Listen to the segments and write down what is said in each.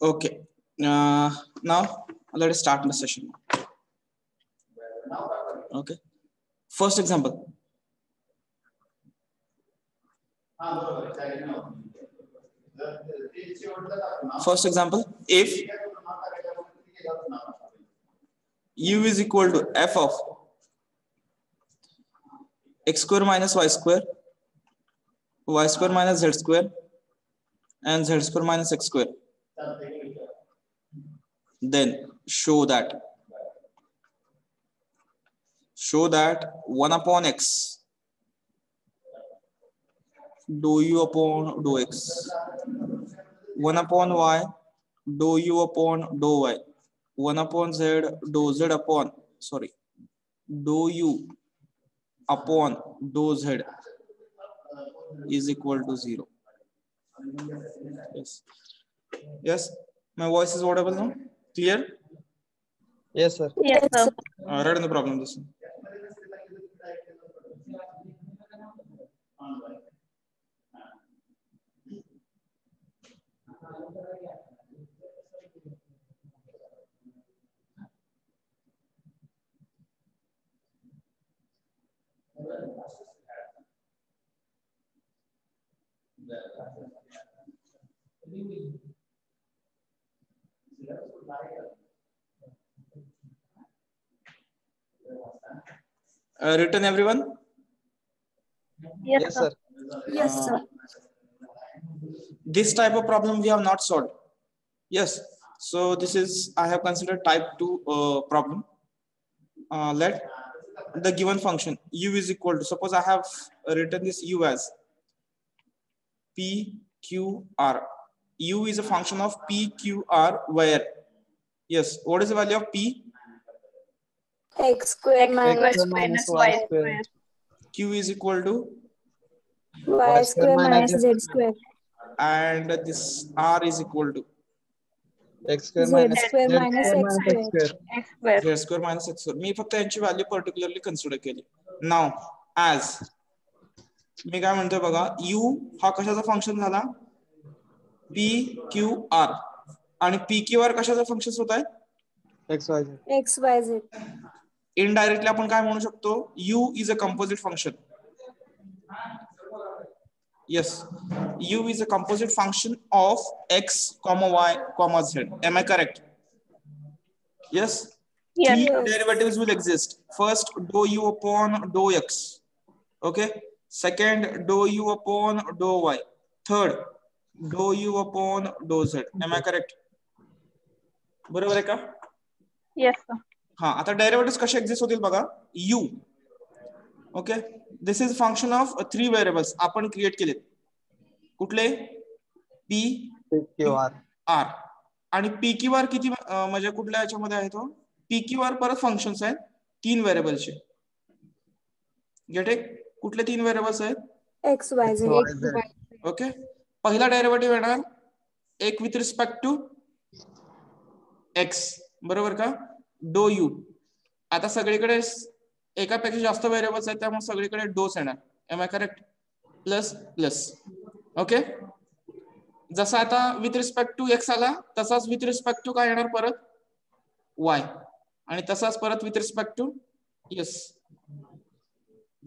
Okay. Now let us start the session. Okay. First example. First example, if u is equal to f of x square minus y square minus z square, and z square minus x square, then show that 1 upon x dou u upon dou x, 1 upon y dou u upon dou y, 1 upon z dou z upon dou u upon dou z is equal to 0. Yes, my voice is audible now? Clear? Yes, sir. Yes, sir. Right, no problem. This. Written everyone? Yes, sir. Yes, sir. This type of problem we have not solved. Yes. So this is, I have considered type 2 problem. Let the given function u is equal to, suppose I have written this u as p q r. U is a function of p q r where, yes, what is the value of p? X square minus Y square. Q is equal to Y square minus Z square. and this r is equal to X square Z minus square minus X square. X square. z square minus x square. मी फक्त यांची value particularly consider केली. नाव as मी काय म्हणतोय बघा, u हा कशाचा function झाला? p q r, आणि p q r कशाचा फंक्शन होत आहे? X Y Z. X Y Z. Indirectly आपण काय म्हणू शकतो? u is a composite function. Yes, u is a composite function of x, y, z. Am I correct? Yes. Yes. Three derivatives will exist. First, dou u upon dou x. Okay. Second, dou u upon dou y. Third, dou u upon dou z. Am I correct? बरोबर आहे का? Yes, sir. हा, आता डेरिव्हेटिव्स कसे exist होतील बघा. u. Okay. This is function of 3 variables आपण create केलेत. कुठले? p Q R. r. आणि p q r किती म्हणजे कुठल्या याच्यामध्ये आहे तो? p q r परत फंक्शन्स आहेत 3 व्हेरिएबल्सचे. Get it? कुठले 3 व्हेरिएबल्स आहेत? X Y Z. ओके. पहिला डेरिव्हेटिव्ह येणार एक विथ रिस्पेक्ट टू x, बरोबर का? डो u. आता सगळीकडे एकापेक्षा जास्त व्हेरिएबल्स आहेत त्यामुळे सगळीकडे डोस येणार. Am I correct? Plus plus. Okay. जसा आता विथ रिस्पेक्ट टू x आला तसाच विथ रिस्पेक्ट टू काय येणार परत? y. आणि तसाच परत with respect to yes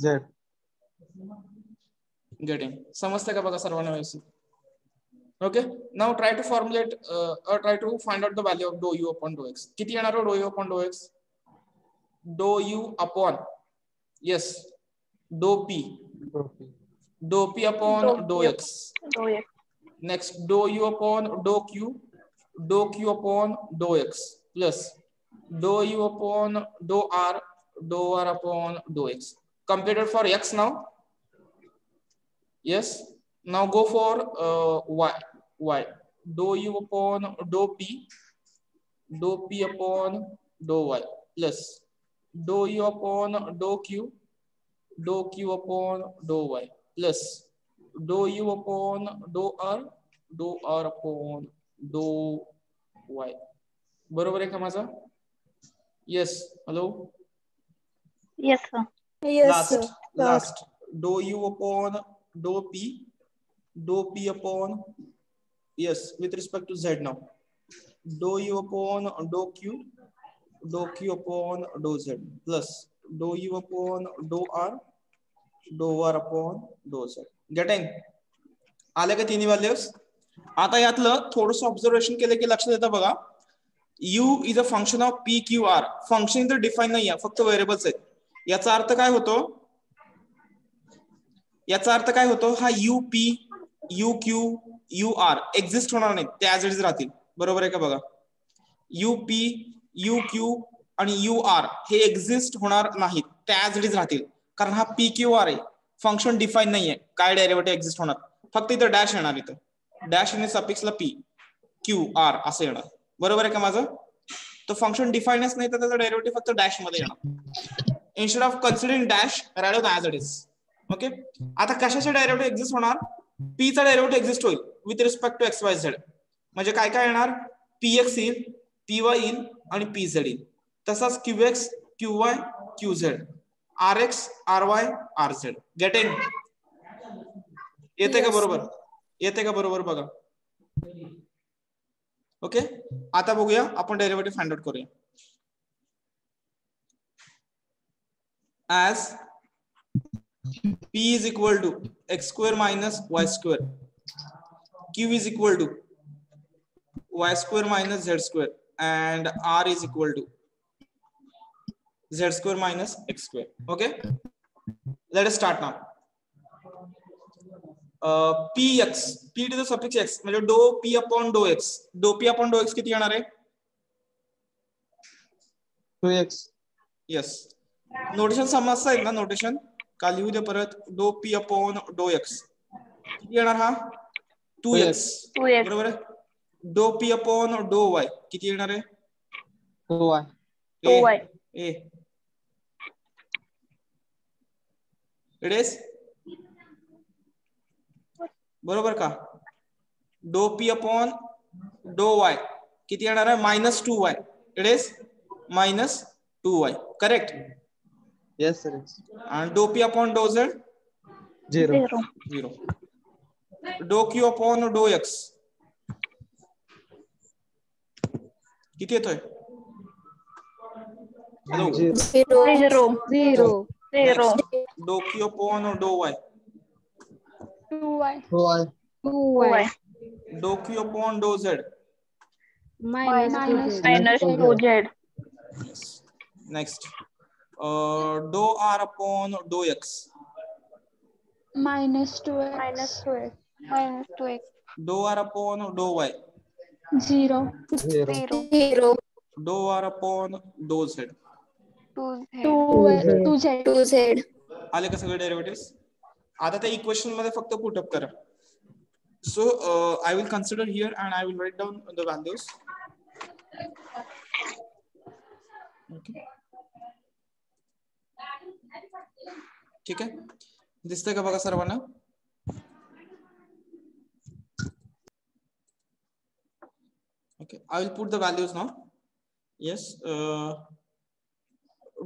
Z. Getting. समजते का बघा सर्वांना व्यवस्थित? Okay. Now try to formulate try to find out the value of do u upon do x. किती येणार हो do u upon do x? Do u upon yes do p, do p upon do x. Next do u upon do q upon do x plus do u upon do r upon do x. Completed for x now. Yes. Now go for y. Dou u upon dou p upon dou y plus dou u upon dou q upon dou y plus dou u upon dou r upon dou y. बरोबर आहे का माझा? Yes. Hello. Yes, sir. Yes, sir. Last. Dou u upon dou p upon, yes, with respect to z now. डो U upon do Q upon do Z plus डो U upon do R upon do Z. Getting? आले का तिन्ही values? आता यातलं थोडंसं observation केलं की लक्षात येतं बघा. u is a function of P Q R. Function तर डिफाईन नाही आहे, फक्त व्हेरिएबल्स आहेत. याचा अर्थ काय होतो? हा U P U Q U R exist होणार नाही, ते ऍज इट इज राहतील. बरोबर आहे का बघा? यू पी यू क्यू आणि यू आर हे एक्झिस्ट होणार नाहीत, ते ऍज इट इज राहतील. कारण हा पी क्यू आर आहे, फंक्शन डिफाईन नाहीये, काय डेरिव्हेटिव्ह एक्झिस्ट होणार. फक्त इथं डॅश येणार, इथं डॅश आणि सफिक्सला पी क्यू आर असं येणार. बरोबर आहे का माझं? तो फंक्शन डिफाईनच नाही तर त्याचा डेरिव्हेटिव्ह फक्त डॅश मध्ये येणार. Instead of considering dash right as it is. Okay. आता कशाचे डेरिव्हेटिव्ह एक्झिस्ट होणार? पी चा डेरिव्हेटिव्ह एक्झिस्ट होईल with respect to X Y Z. म्हणजे काय काय येणार? पी एक्स येईल, पी वाय येईल आणि पी झेड येईल. तसाच Q X Q Y Q Z, R X R Y R Z. Getting? येते का बरोबर? येते का बरोबर बघा. ओके. आता बघूया, आपण डेरिव्हेटिव्ह फाइंड आउट करूया. As p is equal to x square minus y square, q is equal to y square minus z square, and r is equal to z square minus x square. Okay, let us start now. px, p to the suffix x म्हणजे dou p upon dou x. dou p upon dou x किती येणार आहे? 2x. Yes. Notation समजतं आहे ना? Notation का लिहू दे परत. डो पी अपॉन डो एक्स किती येणार? हा 2x. बरोबर आहे. डो पी अपॉन डो वाय किती येणार आहे? 2y. ए इट इज बरोबर का? डो पी अपॉन डो वाय किती येणार आहे? -2y. It is -2y. Correct? Yes, sir. And dou p upon dou z 0. Dou q upon dou x किती येतोय? Hello? 0. Dou q upon dou y 2y. dou q upon dou z -2z. next. Dou r upon dou x -2x. dou r upon dou y 0. dou r upon dou z. 2z. आले का सगळे डेरिव्हेटिव्ह्स? आता त्या equation मध्ये फक्त put up करा. So I will consider here and I will write down the values. Okay, ठीक आहे. दिसतंय का बघा सर्वांना? Okay, I will put the values now. Yes.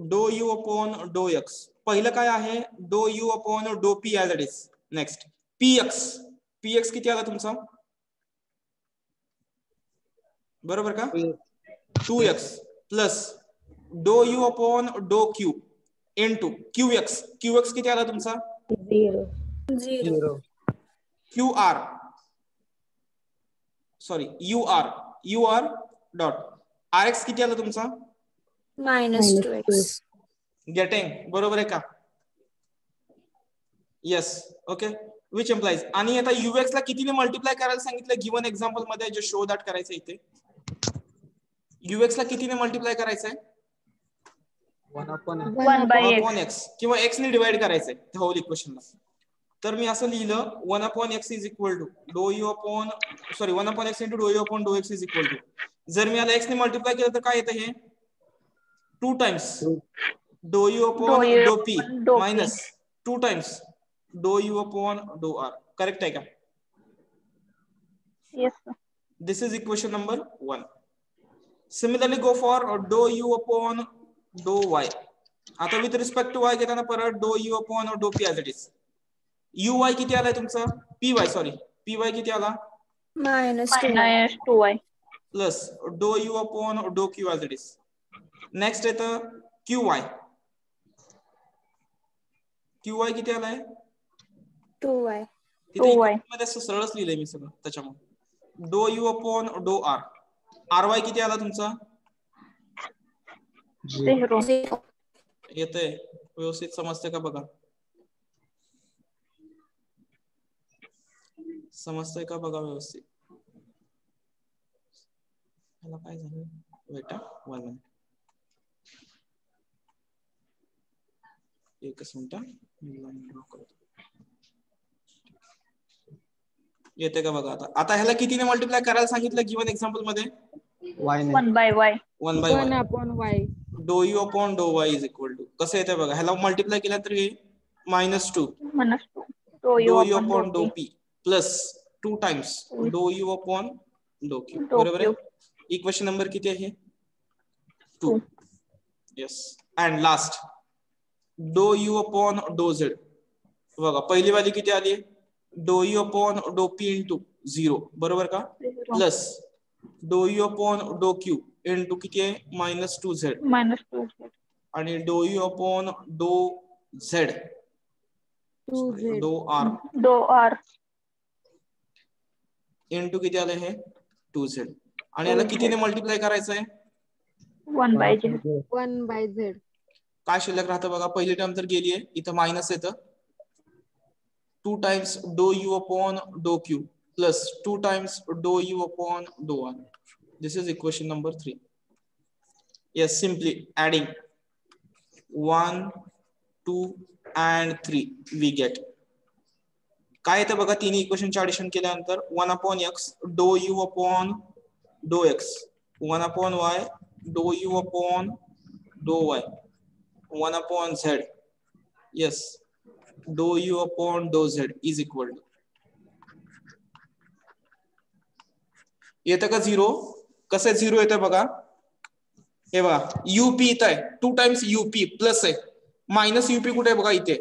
डो यू अपॉन डो एक्स पहिलं काय आहे? डो यू अपॉन डो P as it is. Next P x किती आला तुमचा? बरोबर का? 2x प्लस डो U upon do Q into Q x किती आला तुमचा? 0. Q R sorry U R dot R X किती आला तुमचा? -2x. गेटिंग? बरोबर आहे का? येस. Okay, which employs. आणि आता यूएक्स ला कितीने मल्टिप्लाय करायला सांगितलं गिवन एक्झाम्पल मध्ये? जे शो दॅट करायचं इथे. यूएक्स ला कितीने मल्टिप्लाय करायचंय? 1/x. किंवा एक्स ने डिवाइड करायचंय त्या होल इक्वेशनला. तर मी असं लिहिलं 1/x इज इक्वल टू डो यू अपॉन 1/x इंटू डो U upon do x is equal to. जर मी आता एक्स ने मल्टिप्लाय केलं तर काय येतं? हे 2 टाइम्स डो यू अपॉन डो P minus 2 times do U upon do R. Correct आहे का? Yes, sir. This is equation number 1. Similarly go for dou u upon dou y. आता with respect to y घेताना परत dou u upon dou p as it is. uy किती आलाय तुमचा? py किती आला? -2. -2y. प्लस डो U upon do Q as it is. Next येतं क्यू वाय. क्यू वाय किती आलाय? 2y. तिथे मध्ये सरळच लिहिलंय मी सगळं त्याच्यामुळे. डो U upon do R. R Y किती आला तुमचा? 0. येतंय व्यवस्थित समजते का बघा? समजतंय का बघा व्यवस्थित? ह्याला काय झालं? बेटा 1 मिनिट, एकच मिनिट. येते का बघा आता? आता ह्याला कितीने मल्टिप्लाय करायला सांगितलं गिवन एक्झाम्पल मध्ये? 1 by y. 1 by y. upon y. डो U upon do Y is equal to कसं येते बघा? ह्याला मल्टिप्लाय केल्यानंतर हे -2 डो डो u यू upon अपॉन डो डो p. P plus 2 times do U upon do Q. डो बरोबर आहे? क्यू. इक्वेशन नंबर किती आहे? 2. 2. येस. अँड लास्ट डो यू अपॉन डो झेड. बघा पहिली वाली किती आली? डो यू अपॉन डो पी इंटू 0. बरोबर का? 0. प्लस डो U upon do Q into किती आहे? -2z. -2z. आणि डो U upon do Z 2z. डो आर डो r. इंटू किती आलं हे? 2z. आणि याला कितीने मल्टिप्लाय करायचं आहे? 1 by z. 1 by z. काय शिल्लक राहतं बघा? पहिली टर्म तर गेली आहे, इथं मायनस येतं. 2 times do U upon do Q plus 2 times do U upon do R. This is equation number 3. Yes, simply adding 1, 2 and 3 we get. काय येतं बघा? तिन्ही इक्वेशनचे ऍडिशन केल्यानंतर 1 अपॉन x डो U upon do x, 1 upon y डो U upon डो y, 1 upon z, yes, डो यू अपॉन डो z इज इक्वल टू. येतं का 0? कसं 0 येतं बघा? हे बघा यूपी इथं आहे, 2 टाइम्स यूपी प्लस आहे, मायनस यूपी कुठे आहे बघा? इथे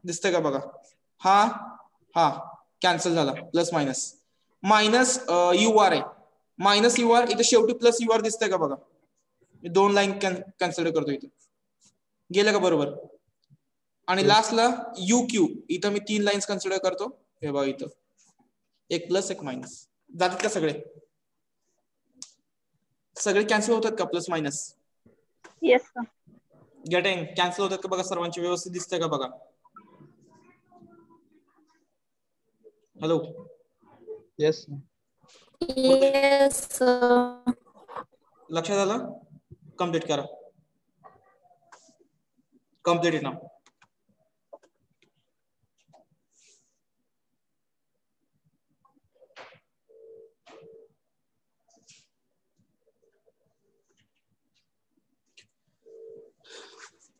दिसतंय का बघा? हा कॅन्सल झाला, plus minus minus U R आहे, मायनस यू आर इथे शेवटी प्लस यू आर दिसतंय का बघा? मी 2 लाईन कन्सिडर करतो इथे. गेलं का बरोबर? आणि लास्टला यू क्यू इथं मी 3 लाईन्स कन्सिडर करतो. हे बघा इथं एक प्लस एक मायनस. जातात का सगळे? सगळे कॅन्सल होतात का plus minus? Yes sir. Getting cancel होतात का बघा? सर्वांची व्यवस्थित दिसतंय का बघा? हॅलो. येस. Yes, sir. लक्षात आलं? कम्प्लीट करा. कम्प्लीट नाव.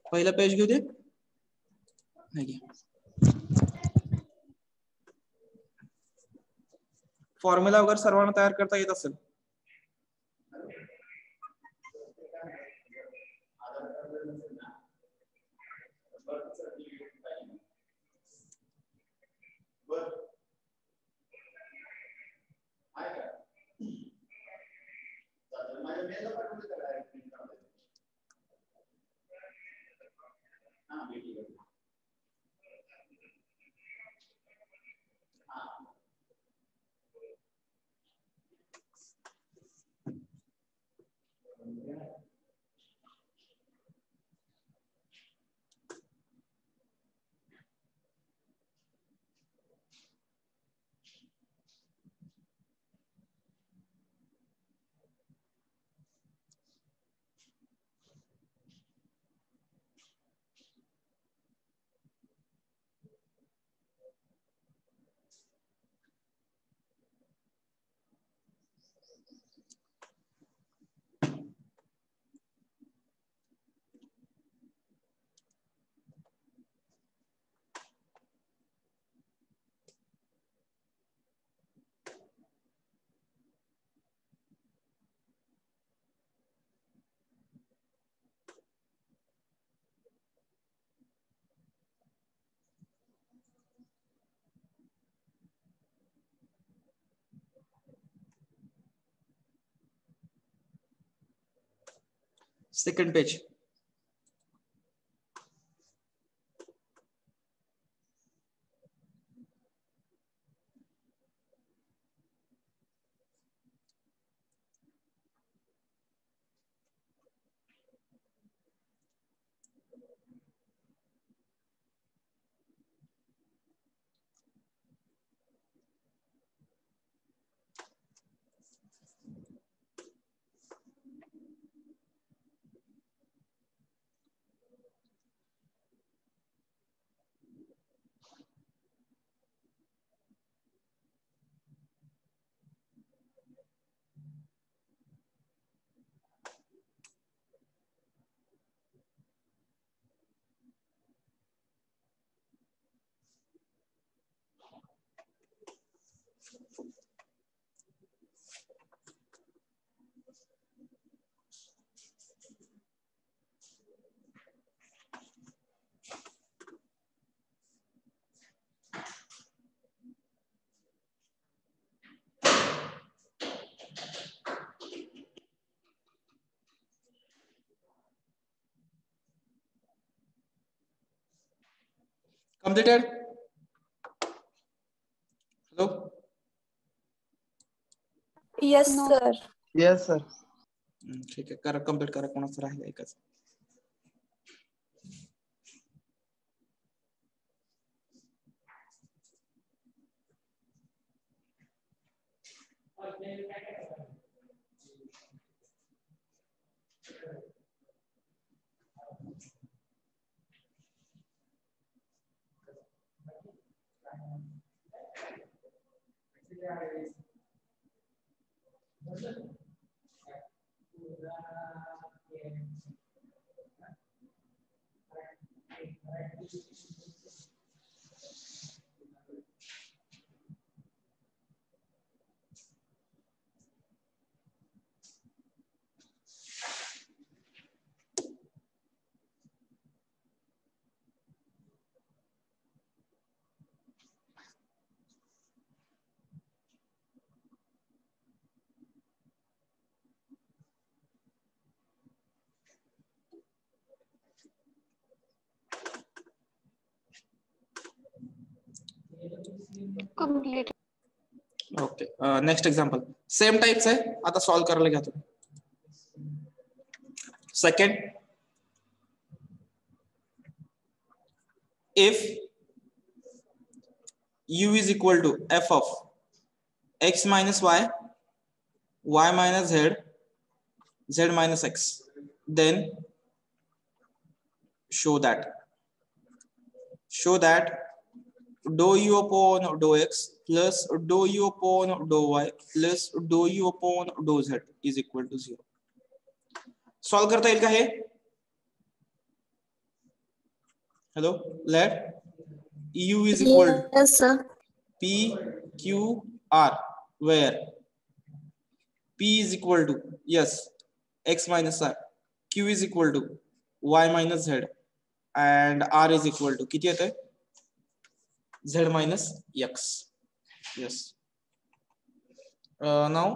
पहिला पेज घेऊ दे. नाही फॉर्म्युला वगैरे सर्वांना तयार करता येत असेल? Second page. Completed? Hello? Yes, No. sir. Yes, sir. ठीक आहे, करा कम्प्लीट करा. कोणाचं राहिलं एकच. Complete. Okay, next example same टाईपच आहे. आता सॉल्व्ह करायला घ्या तुम्ही. Second, if u is equal to f of x minus y, y minus z, z minus x, then show that dou u upon dou x plus dou u upon dou y plus dou u upon dou z is equal to 0. Solve करता येईल का हे? Hello, let u is equal to Yes, sir. p q r, where p is equal to yes x minus r, q is equal to y minus z, and r is equal to किती येते? z minus x. Yes. Now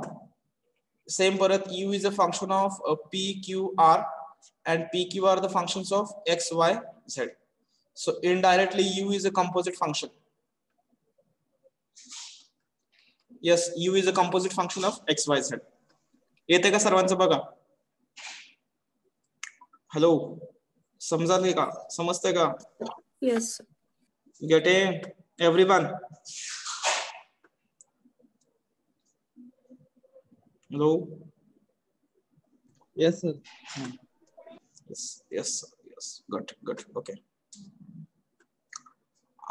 same परत u is a function of p q r, and p q are the functions of x y z. So indirectly u is a composite function. Yes, u is a composite function of x y z. येते का सर्वांचं बघा? Hello, समजाले का? समजते का? Yes. Get it, everyone? Hello. Yes, sir. Yes. Good. Okay.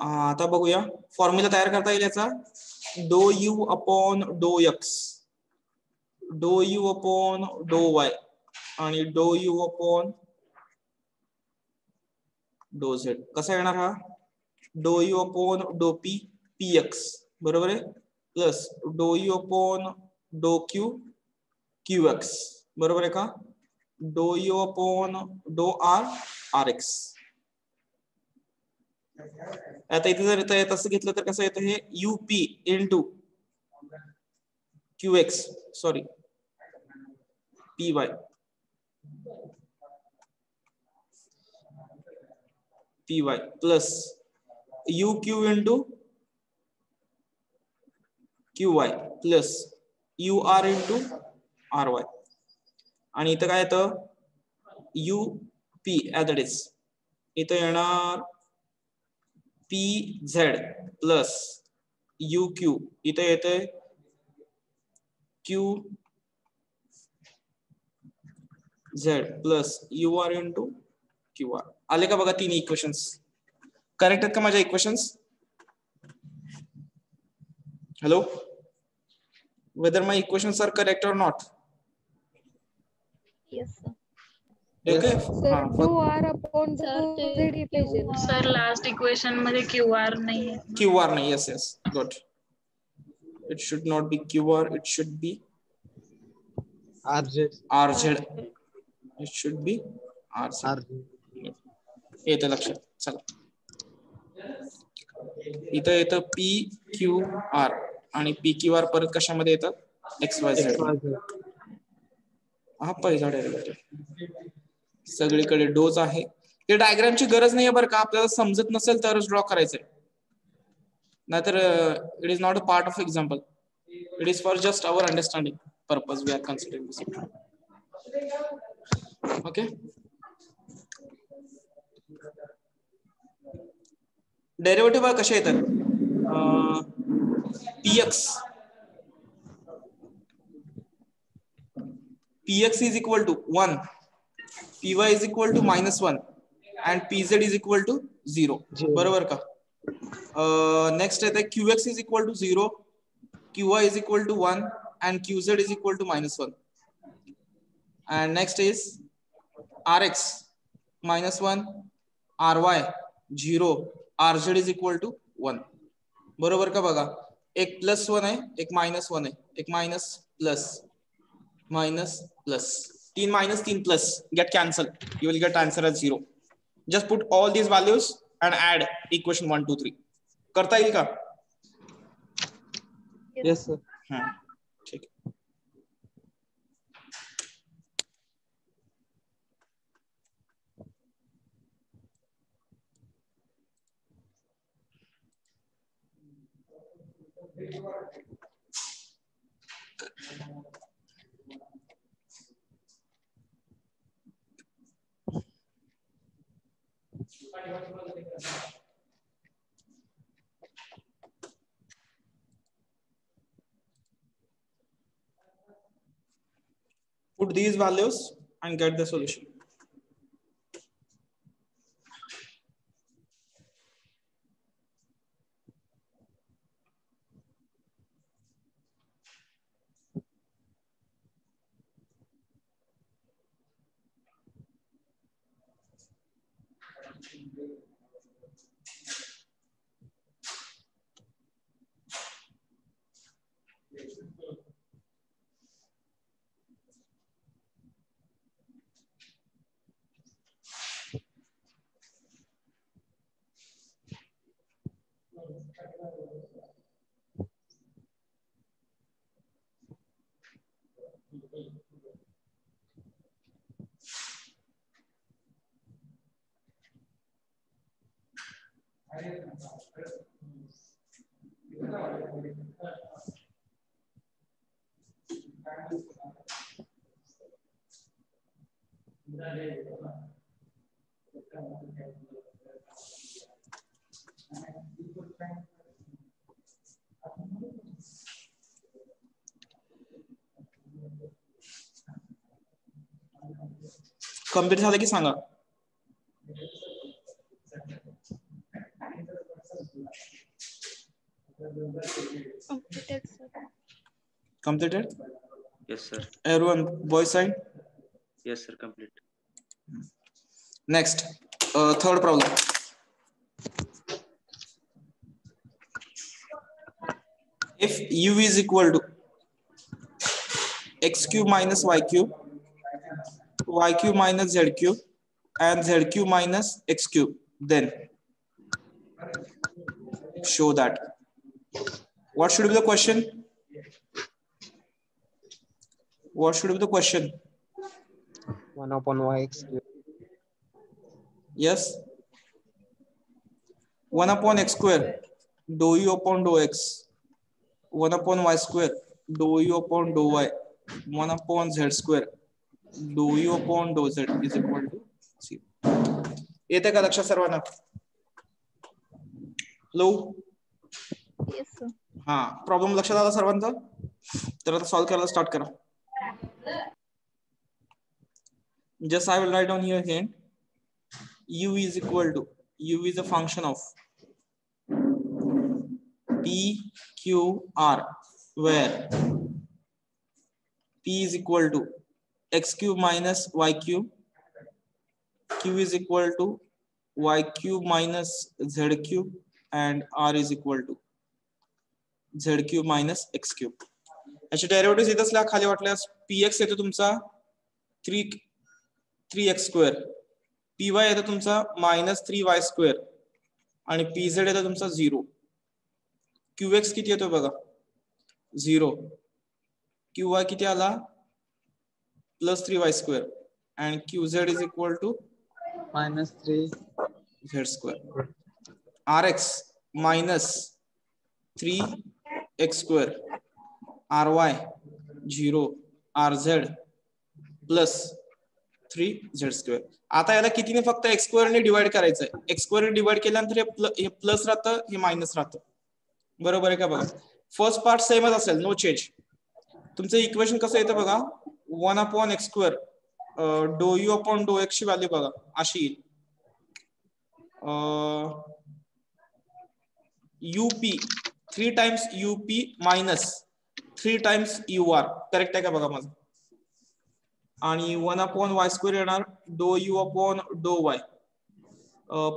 आता बघूया फॉर्म्युला तयार करता येईल याचा. डो यू अपॉन डो एक्स, डो यू अपॉन डो वाय आणि डो यू अपॉन डो झेड. कसा येणार हा? डो यू अपॉन डो पी पी एक्स, बरोबर आहे, प्लस डो U upon do Q Q x, बरोबर आहे का? डो U upon do R R x. आता इथे जर तसं घेतलं तर कसं येतं हे? UP into Q x, sorry P Y py plus uq into qy plus ur into ry. आणि इथं काय येतं up as it is. इथं येणार pz plus uq. इथं येते qz plus ur into qr. आले का बघा तीन इक्वेशन्स? करेक्ट आहेत का माझ्या equations? Hello, whether my equations are correct or not? Yes, sir. Okay. Sir, do R upon Sir, the Z equation. Sir, last equation मध्ये QR नाही आहे. QR नाही. Yes, yes. Good. It should not be QR. It should be RZ. RZ. It should be RZ. येतं लक्षात. चला. इथं येतं PQR आणि PQR परत कशामध्ये येतं? XYZ. हा पहिला डेरिव्हेटिव्ह. सगळीकडे डोज आहे. ते डायग्रामची गरज नाहीये बरं का. आपल्याला समजत नसेल तरच ड्रॉ करायचंय. नाहीतर it is not a part of example. It is for just our understanding purpose we are considering this. Okay. Derivative कसे येतात? px is equal to 1, py is equal to -1 and pz is equal to 0. बरोबर का? Next येते qx is equal to 0, qy is equal to 1 and qz is equal to -1. And next is rx -1, ry 0, rz is equal to 1. बरोबर का बघा? एक +1 आहे, एक -1 आहे, एक minus plus minus plus 3 minus 3 plus get cancelled. You will get answer as 0. Just put all these values and add equation 1 2 3. करता येईल का? Yes, sir. हाँ, ठीक है. Put these values and get the solution. Complete झालं की सांगा. Completed, sir. Completed? Yes, sir. Everyone, boy side? Yes, sir. Complete. Next, third problem. If u is equal to x cube minus y cube, y cube minus z cube, and z cube minus x cube, then show that. What should be the question? What should be the question? 1 upon yx cube. Yes. 1 upon x square dou u upon dou x, 1 upon y square dou u upon dou y, 1 upon z square dou u upon dou z is equal to 0. येते का लक्षात सर्वांना? Low Yes, sir. हा, problem लक्षात आला सर्वांचा? तर आता सॉल्व करायला स्टार्ट करा. Just I will write down here hint. U is equal to, U is a function of P Q R, where P is equal to x cube minus y cube, Q is equal to y cube minus z cube, and R is equal to z cube minus x cube. याचे derivative येत असल्या खाली वाटल्यास px येतो तुमचा 3x square, py येतो तुमचा -3y square आणि pz येतो तुमचा 0. qx किती येतो बघा 0, qy किती आला +3y square and qz is equal to -3 z square. rx -3x square, ry 0, rz +3z square. आता याला कितीने फक्त x स्क्वेअर ने डिवाइड करायचंय. x स्क्वेअर ने डिवाइड केल्यानंतर हे प्लस राहतं, हे मायनस राहतं. बरोबर आहे का बघा? फर्स्ट पार्ट सेमच असेल, नो चेंज. तुमचं इक्वेशन कसं येतं बघा, 1 upon x square do U upon do X ची व्हॅल्यू बघा अशी येईल. UP 3 times UP minus 3 times U R. Correct आहे का बघा माझं? आणि 1 अपॉन वाय स्क्वेअर येणार do U upon do Y.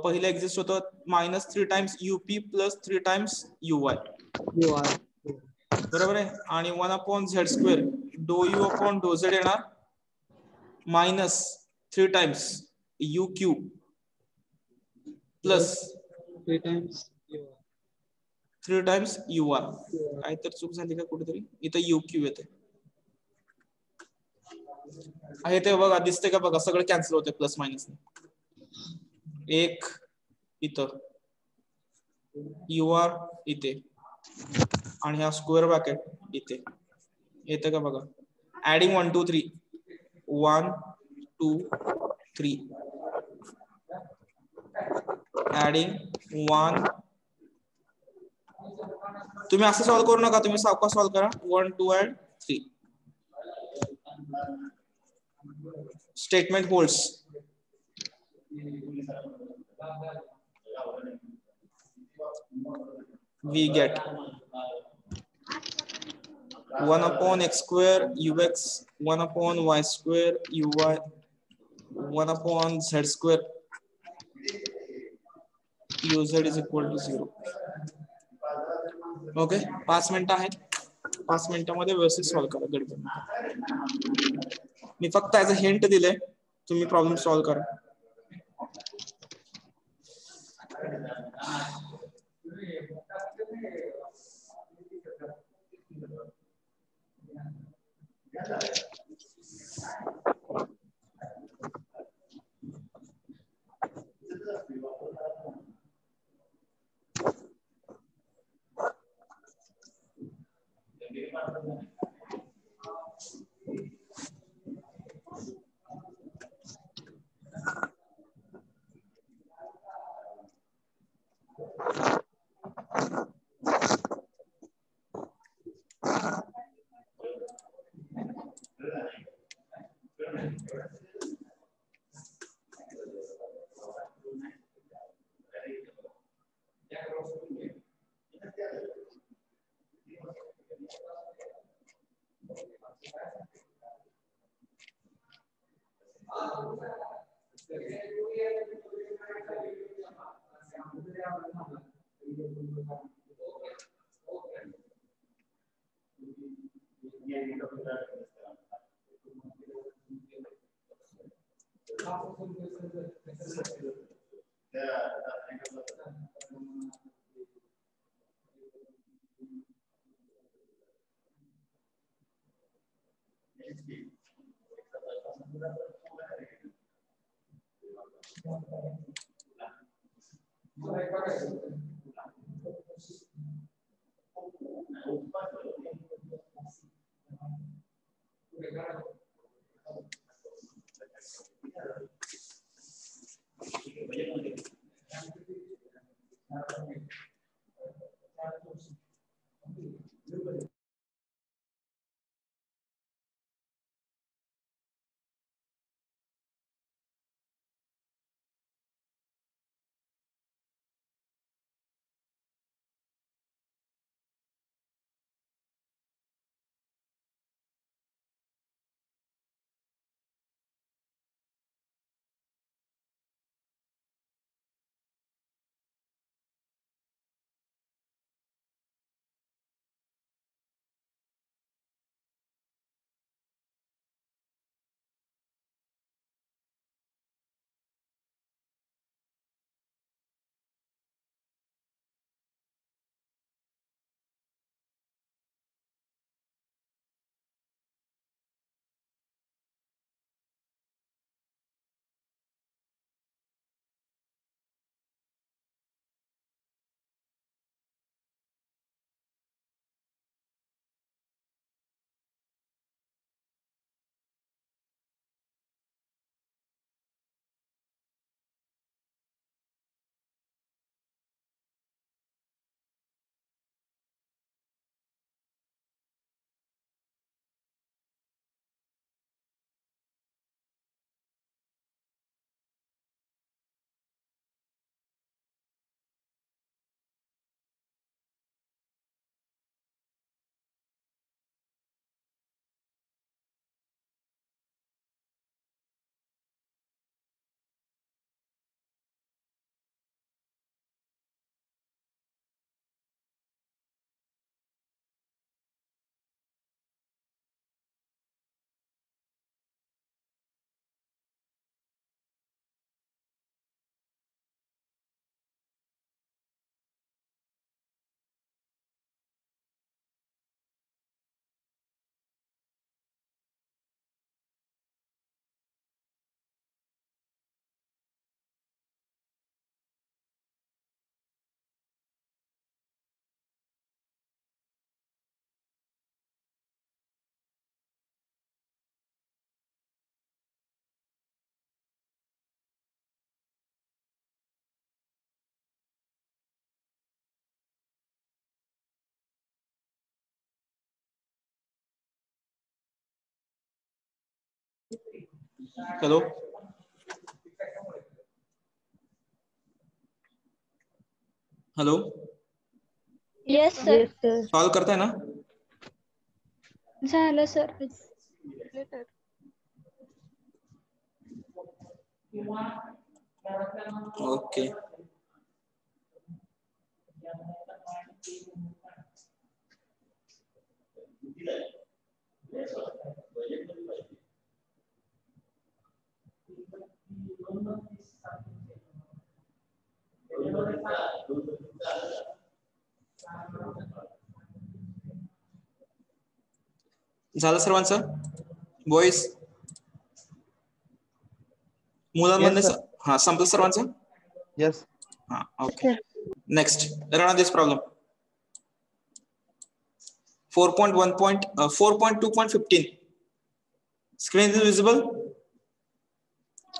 पहिले एक्झिस्ट होतं -3 times UP plus 3 times U Y. बरोबर आहे. आणि 1 upon Z square do U upon do Z येणार -3 times U cube plus 3 times U R. काय तर चूक झाली का कुठेतरी? इथं यू क्यू येते आहे ते बघा, दिसते का बघा? सगळं कॅन्सल होते प्लस मायनस. एक इथं यू आर इथे आणि हा स्क्वेअर ब्रॅकेट इथे येते का बघा? Adding 1 2 3 1 2 3 adding 1. तुम्ही असं सॉल्व्ह करू नका, तुम्ही सावकाश सॉल्व्ह करा. 1 2 and 3. Statement holds. We get 1 upon x square ux, 1 upon y square uy, 1 upon z square uz is equal to 0. Okay, 5 मिनिटं आहेत. 5 मिनिटांमध्ये व्यवस्थित सॉल्व्ह करा गडबड. मी फक्त ऍज अ हिंट दिले, तुम्ही प्रॉब्लेम सॉल्व्ह करा. Hello hello Yes, sir. Yes, sir. Solve करता है ना? झालं सर. Later. ओके झालं सर्वांचं बॉईज मुलांमध्ये Yes, sir. हा संपलं सर्वांचं Yes. हा okay next run on this problem 4.2.15 screen is visible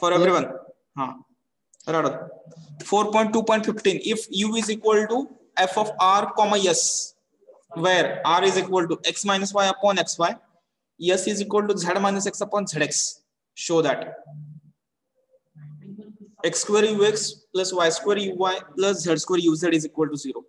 for Yes. everyone ha run 4.2.15 if u is equal to f of r comma s where r is equal to x minus y upon xy s is equal to z minus x upon zx show that x square ux plus y square uy plus z square uz is equal to 0.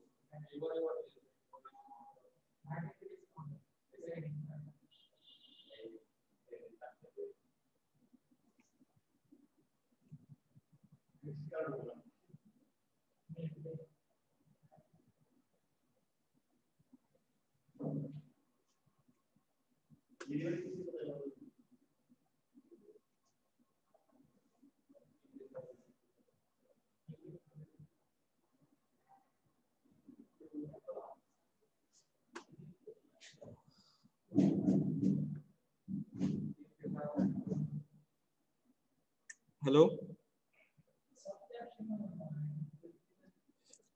Hello.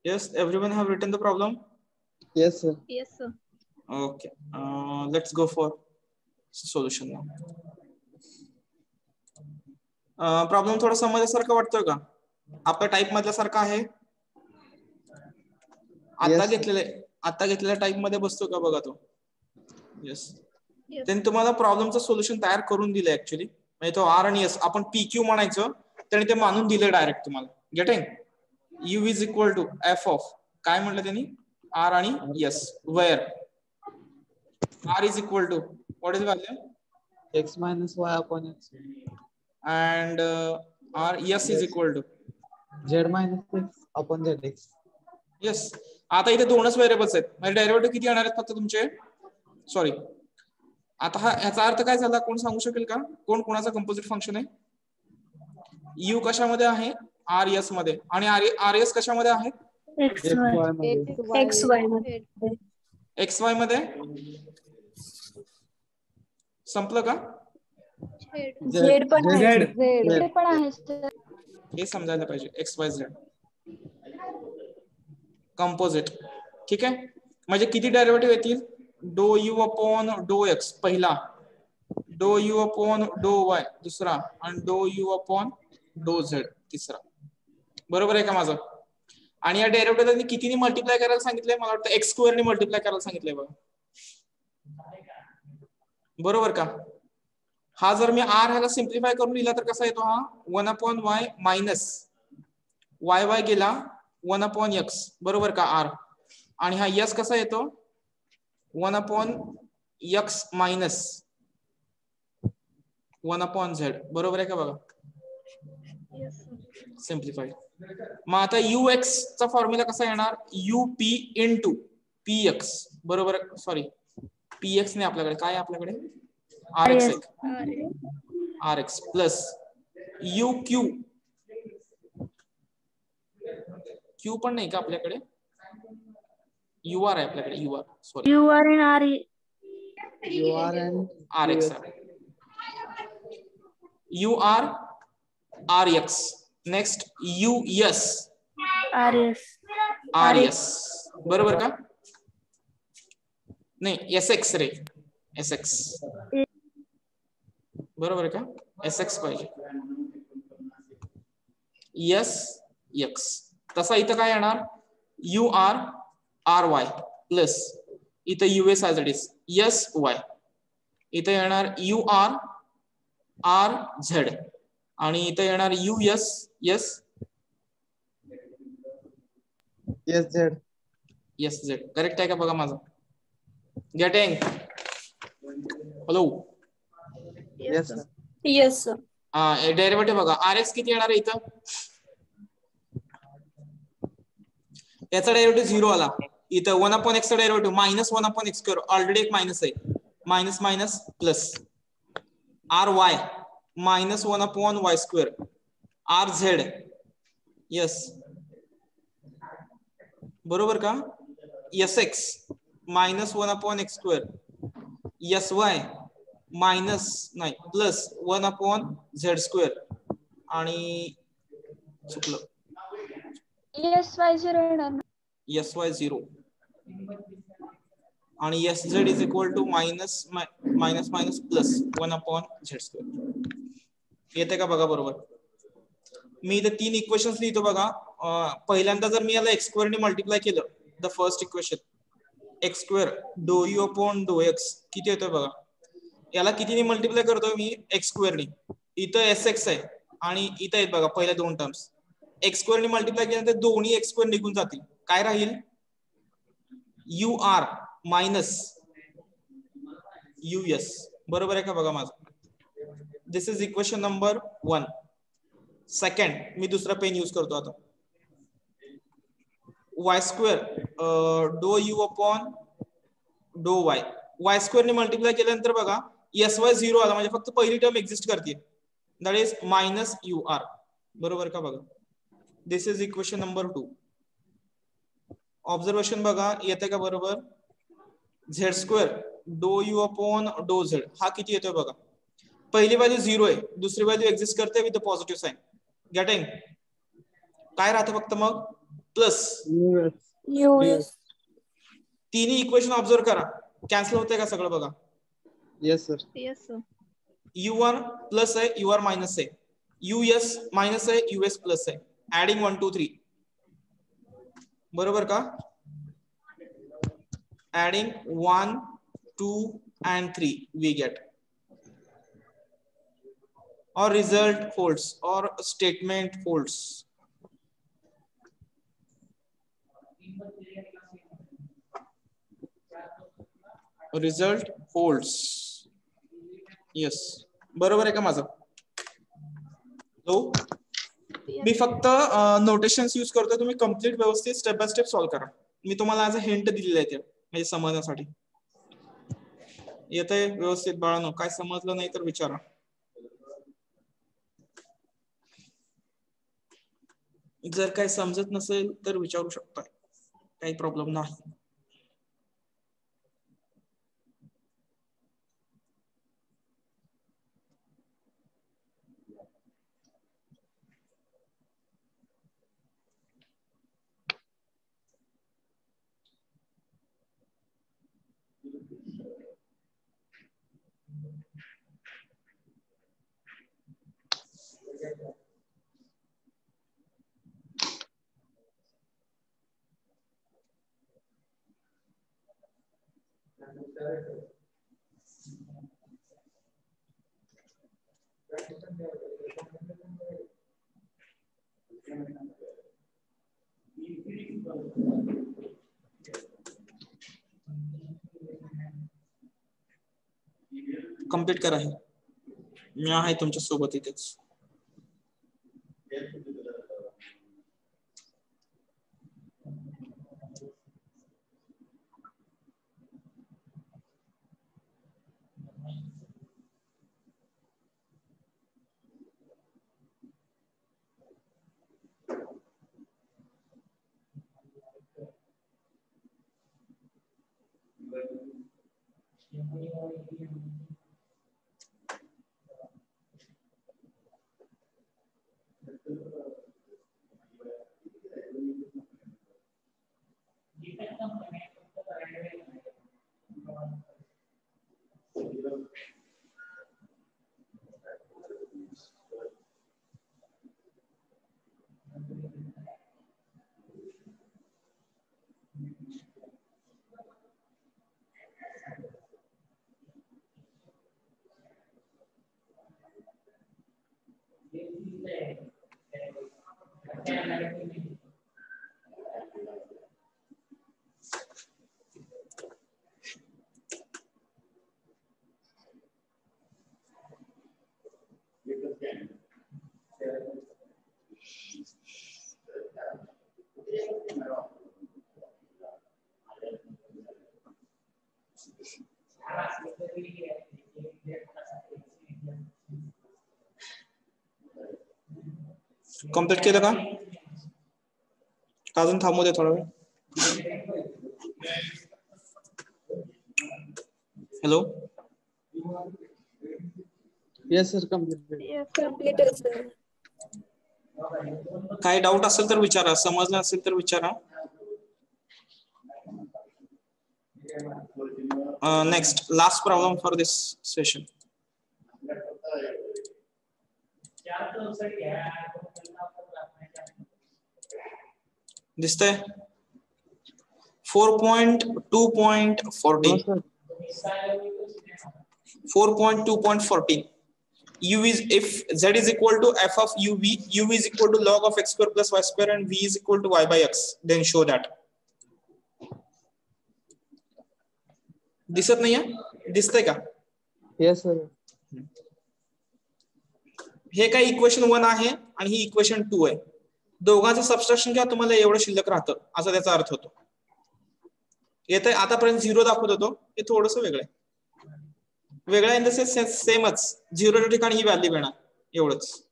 Yes, everyone have written the problem. Yes, sir. Yes, sir. Okay, let's go for solution now. Problem थोडा समजल्यासारखं वाटतोय का? आपल्या type मधल्यासारखं आहे? आता घेतलेल्या type मध्ये बसतो का बघा तो. येस. त्यांनी तुम्हाला प्रॉब्लेमचं सोल्युशन तयार करून दिलं ऍक्च्युली. म्हणजे तो आर आणि एस आपण PQ म्हणायचं, त्याने ते मानून दिले डायरेक्ट तुम्हाला. Getting? U is equal to F of काय म्हटलं त्यांनी? आर आणि S. Where R is equal to what is value? X minus Y upon X. And R S is equal to Z minus X upon ZX. yes. आता इथे दोनच variables आहेत. म्हणजे derivative किती येणार आहेत फक्त तुमचे? सॉरी. आता ह्याचा अर्थ काय झाला कोण सांगू शकेल का? कोण कोणाचा कंपोजिट फंक्शन आहे? U कशामध्ये आहे? RS मध्ये. आणि RS कशामध्ये आहे? XY मध्ये. संपलं का? Z पण आहे. हे समजायला पाहिजे. XYZ composite. ठीक आहे. म्हणजे किती डेरिव्हेटिव्ह येतील? डो U अपॉन डो X पहिला, डो U अपॉन डो Y दुसरा आणि डो U अपॉन डो Z तिसरा. बरोबर आहे का माझं? आणि या डेरिव्हेटिव्ह कितीने मल्टिप्लाय करायला सांगितलंय? मला वाटतं x² ने मल्टिप्लाय करायला सांगितलंय बघा. बरोबर का? हा जर मी r ह्याला सिम्प्लिफाय करून लिहिला तर कसा येतो हा? 1 अपॉन y मायनस y गेला 1 अपॉन x. बरोबर का? r. आणि हा s कसा येतो? 1 upon x minus 1 upon z. बरोबर आहे का बघा? सिम्प्लिफाईड. मग आता ux चा फॉर्म्युला कसा येणार? up into px. बरोबर. सॉरी px ने आपल्याकडे काय आहे? आपल्याकडे rx प्लस uq. q पण नाही का आपल्याकडे? ur आहे आपल्याकडे. ur sorry UR and rx. ur rx. Next us rs. बरोबर का? नाही sx रे. sx बरोबर का? sx पाहिजे. x. तसा इथं काय येणार? ur ry प्लस इथं us as it is sy. इथं येणार ur rz आणि इथं येणार us sz. करेक्ट आहे का बघा माझं? Getting? Hello. yes, sir. Yes sir. Derivative बघा. rx किती येणार आहे इथं? याचा डेरिव्हेटिव्ह 0 आला. इथं 1 अपॉन x चा derivative minus 1 upon x². Already एक मायनस आहे. Minus minus plus ry minus 1 upon y². rz yes. बरोबर का? sx minus 1 upon x². sy minus नाही प्लस 1 अपॉन z² आणि चुकलं sy 0 आणि sz is equal to minus minus minus plus 1 upon z². येते का बघा? बरोबर. मी इथे 3 इक्वेशन्स लिहितो बघा. पहिल्यांदा जर मी याला x² ने मल्टिप्लाय केलं, द फर्स्ट इक्वेशन x² डो u अपॉन डो x किती येतोय बघा. याला कितीने मल्टिप्लाय करतोय मी? x² ने. इथं sx आहे आणि इथं आहेत बघा पहिल्या दोन टर्म्स. x² ने मल्टिप्लाय केल्यानंतर दोन्ही x² निघून जातील. काय राहील? ur minus us. बरोबर आहे का बघा माझं? दिस इज इक्वेशन नंबर 1. सेकंड मी दुसरा पेन यूज करतो आता. y² डो u अपॉन डो y. y² ने मल्टिप्लाय केल्यानंतर बघा sy 0 आला म्हणजे फक्त पहिली टर्म एक्झिस्ट करते. That is minus ur. बरोबर का बघा? दिस इज इक्वेशन नंबर 2. ऑब्झर्वेशन बघा येते का बरोबर? z² डो u अपॉन डो z हा किती येतोय बघा. पहिली व्हॅल्यू 0 आहे, दुसरी व्हॅल्यू एक्झिस्ट करते with the positive sign. Getting? काय राहतं फक्त मग प्लस US. तिन्ही इक्वेशन ऑब्झर्व करा, कॅन्सल होते का सगळं बघा. Yes, sir. Yes, sir. U1 plus आहे, UR मायनस आहे, US मायनस आहे, US प्लस आहे. ऍडिंग 1 2 3 बरोबर का? Adding 1 2 and 3 we get or result holds or statement holds. Result holds. Yes, बरोबर आहे का माझं? हो. मी फक्त नोटेशन्स यूज करतो, तुम्ही कम्प्लीट व्यवस्थित स्टेप बाय स्टेप सॉल्व्ह करा. मी तुम्हाला ऍज अ हिंट दिलेलं आहे ते म्हणजे समजण्यासाठी. येतंय व्यवस्थित बाळांनो? काय समजलं नाही तर विचारा. जर काय समजत नसेल तर विचारू शकता, काही प्रॉब्लेम नाही. कम्प्लीट करा हे, मी आहे तुमच्या सोबत इथेच. कम्प्लीट केलं का? अजून थांबू दे थोडा वेळ. Hello. Yes, sir. Complete. Yes, sir. Complete आहे sir. काही डाऊट असेल तर विचारा, समजलं असेल तर विचारा. Next last problem for this session. दिसतंय? 4.2.14. No, sir. 4.2.14. U is if z is equal to f of uv, u is equal to log of x square plus y square and v is equal to y by x, then show that. दिसत नाहीये? दिसतंय का? Yes, sir. हे काय equation 1 आहे आणि ही equation 2 आहे. दोघांचं सबस्ट्रॅक्शन घ्या, तुम्हाला एवढं शिल्लक राहतं असा त्याचा अर्थ होतो. येतंय? आतापर्यंत 0 दाखवत होतो, हे थोडंसं वेगळं आहे. वेगळं इन द सेन्स सेमच, 0च्या ठिकाणी ही व्हॅल्यू येणार एवढंच.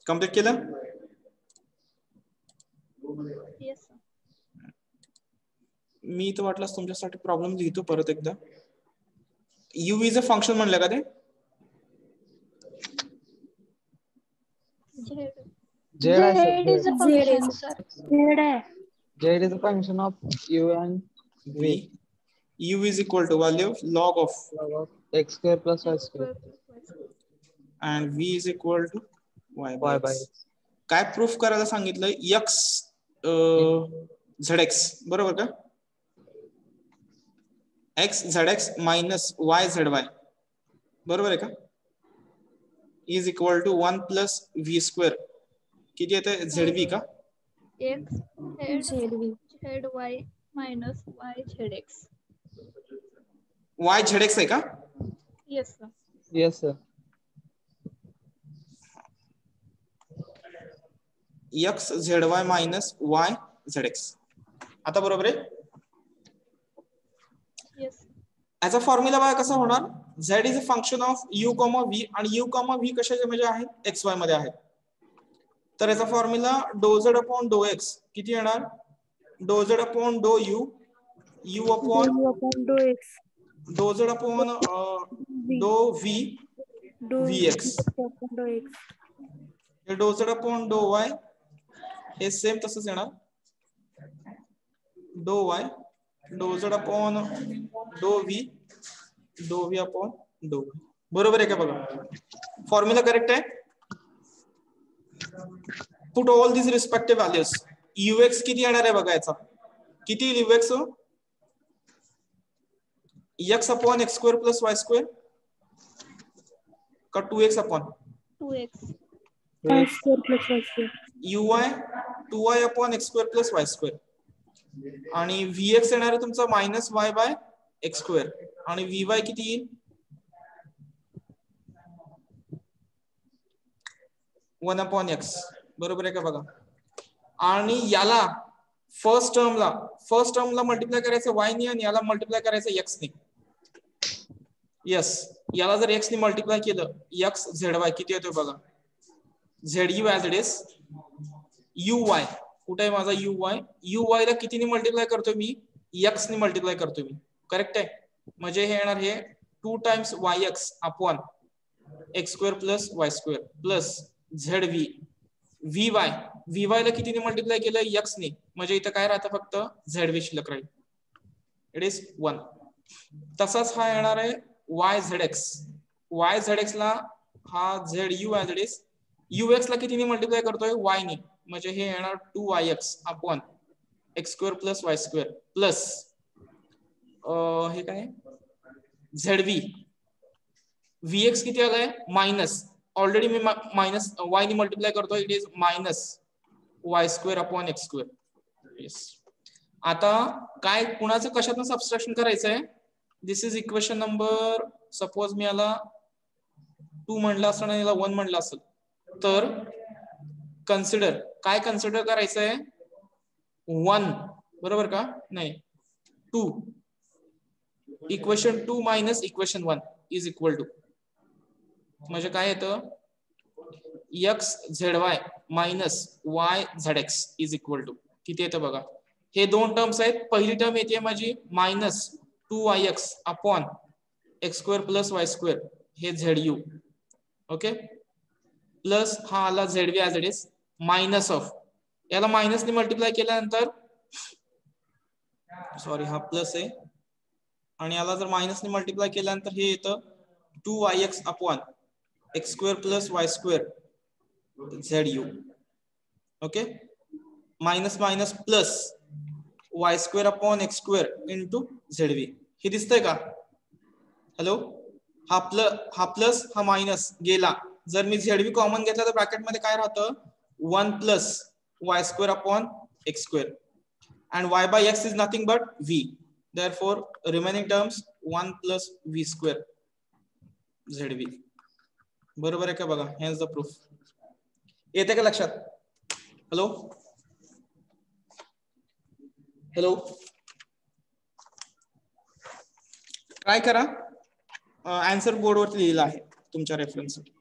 कम्प्लीट केलं? Yes, sir. मी तर वाटलंच तुमच्यासाठी प्रॉब्लेम लिहितो परत एकदा. यू इज अ फंक्शन म्हणलं का ते? Z. Z is Z is a function, sir. Z is a function of u and V. U is equal to value of log of log of x square plus y X square square plus Y square. and V is equal to y by y by x. x. काय proof करायला सांगितलंय? x zx बरोबर का? x zx minus y zy बरोबर आहे का? Is equal to 1 plus v square. किती येते? zv का? X head ZV. Y minus Y ZX. y zx आहे का? Yes, sir. Yes, sir. x zy minus y zx. आता बरोबर आहे? Yes. याचा फॉर्म्युला बघा कसा होणार? z is a function of u, v आणि u, v कशाच्या मध्ये आहेत? xy मध्ये आहेत. तर याचा फॉर्म्युला डो z अपॉन डो x किती येणार? डो z अपॉन डो u, u upon Do X. डो z अपॉन डो v, Do vx. Do X. हे डो z अपॉन डो y हे सेम तसंच येणार. डो y, डो z अपॉन डो v अपॉन डो y. बरोबर आहे का बघा? फॉर्म्युला करेक्ट आहे? Put all these respective values. ux किती येणार आहे बघा याचा? किती येईल ux? x upon x square plus y square का 2x upon 2x. Y square plus Y square. uy 2y upon x square plus y square आणि vx येणार आहे तुमचा minus y by x square आणि vy किती येईल? 1 upon x. बरोबर आहे का बघा? आणि याला फर्स्ट टर्मला मल्टिप्लाय करायचं y ने आणि याला मल्टिप्लाय करायचं x ने. यस, याला जर x ने मल्टिप्लाय केलं x zy किती येतोय बघा? zu as it is. uy कुठे आहे माझा uy ला कितीने मल्टिप्लाय करतोय मी? x ने मल्टिप्लाय करतोय मी. करेक्ट आहे? म्हणजे हे येणार हे 2 times yx upon x square plus y square plus zv. vy ला कितीने मल्टिप्लाय केलं? x ने. म्हणजे इथं काय राहतं? फक्त zv शिल्लक राहील. It is 1. तसाच हा येणार आहे y zx ला हा zu as it is. ux ला कितीने मल्टिप्लाय करतोय? y ने. म्हणजे हे येणार 2yx upon x square plus y square plus हे काय zv. vx किती आलाय? मायनस. ऑलरेडी मी मायनस y ने मल्टिप्लाय करतोय. It is minus y square upon x square. Yes. आता काय कुणाचं कशातून सबस्ट्रॅक्शन करायचंय? दिस इज इक्वेशन नंबर, सपोज मी याला 2 म्हणलं असतं आणि याला 1 म्हणलं असेल तर कन्सिडर काय कन्सिडर करायचंय? 1 बरोबर का? नाही 2. Equation 2 minus equation 1 is equal to म्हणजे काय येतं? x zy minus y zx is equal to किती येतं बघा? हे दोन टर्म्स आहेत. पहिली टर्म येते माझी minus 2yx upon x square plus y square हे zu. ओके. प्लस हा आला zv as it is minus of याला मायनस ने मल्टिप्लाय केल्यानंतर सॉरी हा प्लस आहे आणि याला जर मायनस ने मल्टिप्लाय केल्यानंतर हे येतं 2yx upon x square plus y square zu. Okay. Minus minus plus y square upon x square into zv. हे दिसतंय का? हॅलो. हा प्लस हा मायनस गेला. जर मी zv कॉमन घेतला तर ब्रॅकेट मध्ये काय राहतं? 1 plus y square upon x square and y by x is nothing but v. Therefore remaining terms 1 plus v square zv. बरोबर आहे का बघा? हेच द प्रूफ. येते का लक्षात? Hello hello. ट्राय करा. आन्सर बोर्डवरती लिहिला आहे तुमच्या रेफरन्ससाठी.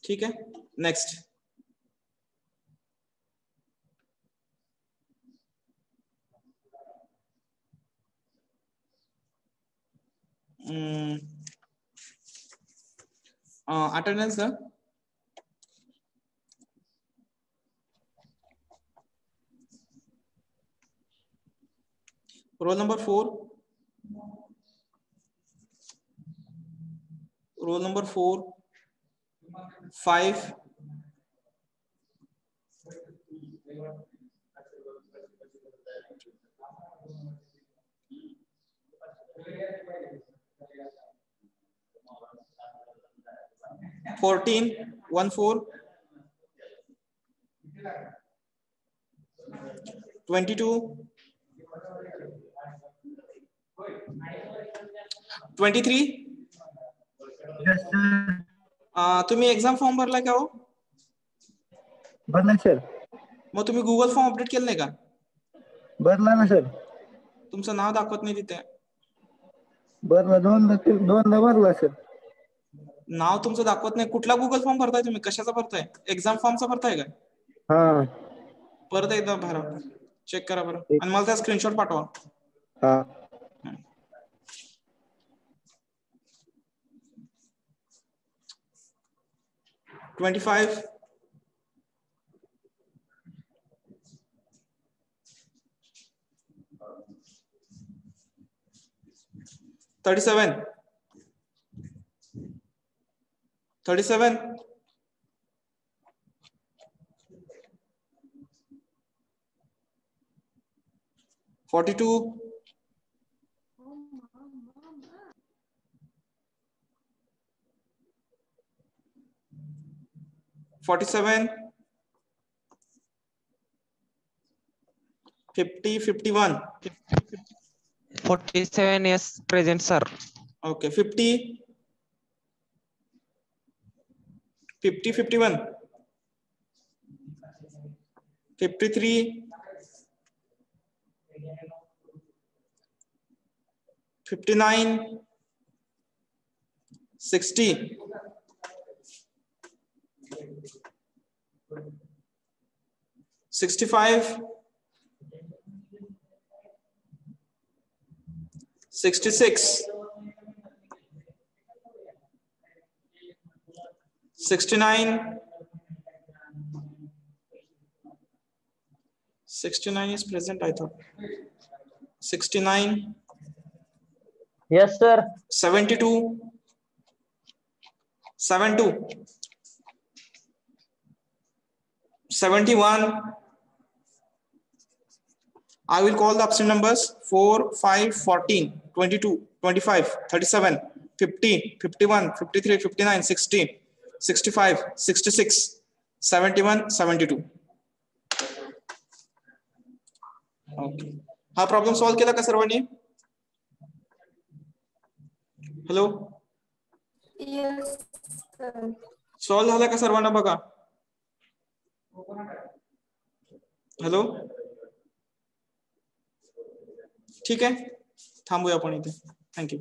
ठीक है, नेक्स्ट. अटेंडेंस द्या. Roll number 4. Roll number 4, 5. $14, 14. 22, 23. तुम्ही एक्झाम फॉर्म भरला का हो? भरला सर. मग तुम्ही गुगल फॉर्म अपडेट केलं नाही का? भरला ना सर. तुमचं नाव दाखवत नाही तिथे. भरला, दोनदा भरला सर. नाव तुमचं दाखवत नाही. कुठला गुगल फॉर्म भरताय तुम्ही? कशाचा भरताय? एक्झाम फॉर्मचा भरताय का? हा. परत एकदा भरा, चेक करा बरं, आणि मला त्या स्क्रीनशॉट पाठवा. हा. 25. 37. 37. 42. 47. 50, 51. 47, yes, present, sir. Okay, 50. 50, 51. 53. 59. 60. 65. 66. 69. 69 is present, I thought. 69. Yes, sir. 72. 72. 71. I will call the absent numbers. 4, 5, 14, 22, 25, 37, 50, 51, 53, 59, 60, 65, 66, 71, 72. Okay. हा प्रॉब्लेम सॉल्व केला का सर्वांनी? हॅलो, सॉल्व झाला का सर्वांना? बघा. हॅलो, ठीक आहे, थांबूया आपण इथे. थँक्यू.